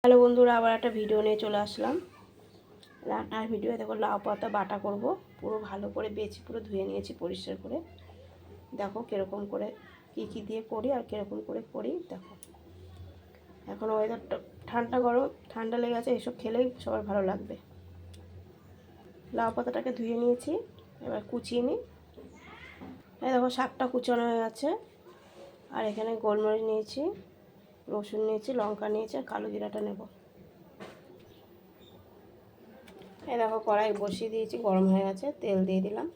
Hello বন্ধুরা, আবার একটা ভিডিও নিয়ে চলে আসলাম। রান্নার ভিডিও। দেখো, লাউ পাতা বাটা করব। পুরো ভালো করে বেছে পুরো ধুয়ে নিয়েছি পরিষ্কার করে। দেখো কীরকম করে কী দিয়ে করি আর কীরকম করে করি। দেখো, এখন ওয়েদারটা ঠান্ডা গরম, ঠান্ডা লেগে আছে, এসব খেলেই সবার ভালো লাগবে। লাউ পাতাটাকে ধুয়ে নিয়েছি, এবার কুচিয়ে নিই। এই দেখো, শাকটা কুচানো হয়ে গেছে। আর এখানে গোলমরিচ নিয়েছি, রসুন নিয়েছি, লঙ্কা নিয়েছি, আর কালো জিরাটা নেব। এই দেখো, কড়াই বসিয়ে দিয়েছি, গরম হয়ে গেছে, তেল দিয়ে দিলাম।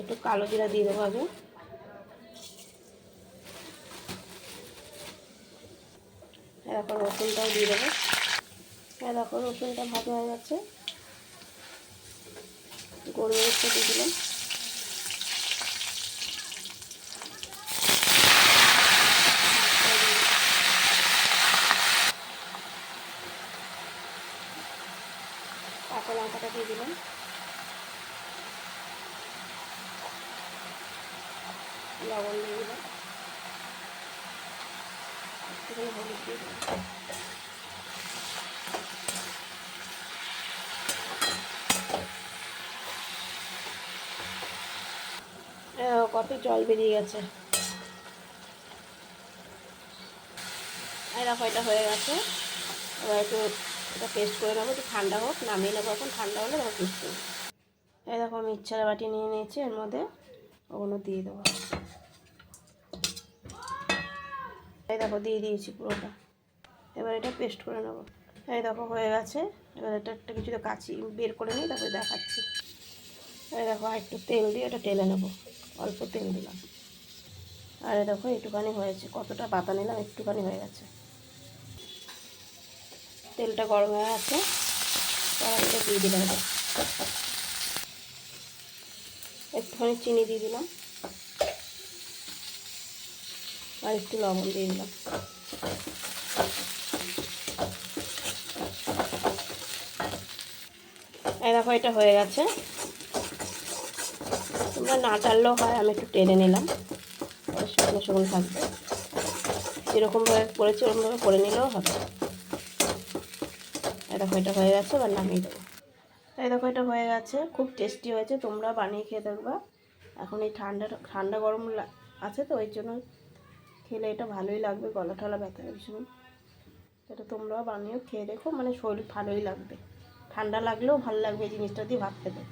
একটু কালো জিরা দিয়ে দেবো আগে। এই দেখো, রসুনটাও দিয়ে দেবো। এই দেখো, রসুনটা ভাজা হয়ে গেছে, গোলমরিচটা দিয়ে দিলাম। কাঁচা লঙ্কাটা দিয়ে দিলাম। লবণ দিয়ে দিলাম, এখানে হলুদ দিয়ে দিলাম। কত জল বেরিয়ে গেছে। এই দেখো, এটা হয়ে গেছে। এবার একটু এটা পেস্ট করে নেবো, একটু ঠান্ডা হোক, নামিয়ে নেবো। এখন ঠান্ডা হলে তখন পেস্ট করবো। এই দেখো, মিক্সচার বাটি নিয়ে নিয়েছি, এর মধ্যে ওগুলো দিয়ে দেবো। এই দেখো, দিয়ে দিয়েছি পুরোটা। এবার এটা পেস্ট করে নেব। এই দেখো, হয়ে গেছে। এবার এটা একটা কিছুতে কাচি বের করে নিই, তারপরে দেখাচ্ছি। এই দেখো, একটু তেল দিয়ে এটা টেলে নেব। অল্প তেল দিলাম। আর এই দেখো, একটুখানি হয়েছে। কতটা পাতা নিলাম, একটুখানি হয়ে গেছে। তেলটা গরম হয়ে গেছে, কড়াইটা দিয়ে দিলাম। একটুখানি চিনি দিয়ে দিলাম, আর একটু লবণ দিয়ে দিলাম। এই দেখো, এটা হয়ে গেছে। তোমরা না টানলেও হয়, আমি একটু টেনে নিলাম, শুকনো শুকনো থাকবে। যেরকমভাবে করেছি ওরকমভাবে করে নিলেও হবে। এই দেখো, এটা হয়ে গেছে, এবার নামিয়ে দেবো। এই দেখো, এটা হয়ে গেছে, খুব টেস্টি হয়েছে। তোমরা বানিয়ে খেয়ে দেখবা। এখন এই ঠান্ডা গরম আছে তো, ওই জন্য খেলে এটা ভালোই লাগবে। গলা টলা ব্যথা ভীষণ। এটা তোমরাও বানিয়েও খেয়ে দেখো, মানে শরীর ভালোই লাগবে। ঠান্ডা লাগলেও ভালো লাগবে এই জিনিসটা দিয়ে ভাত খেতে।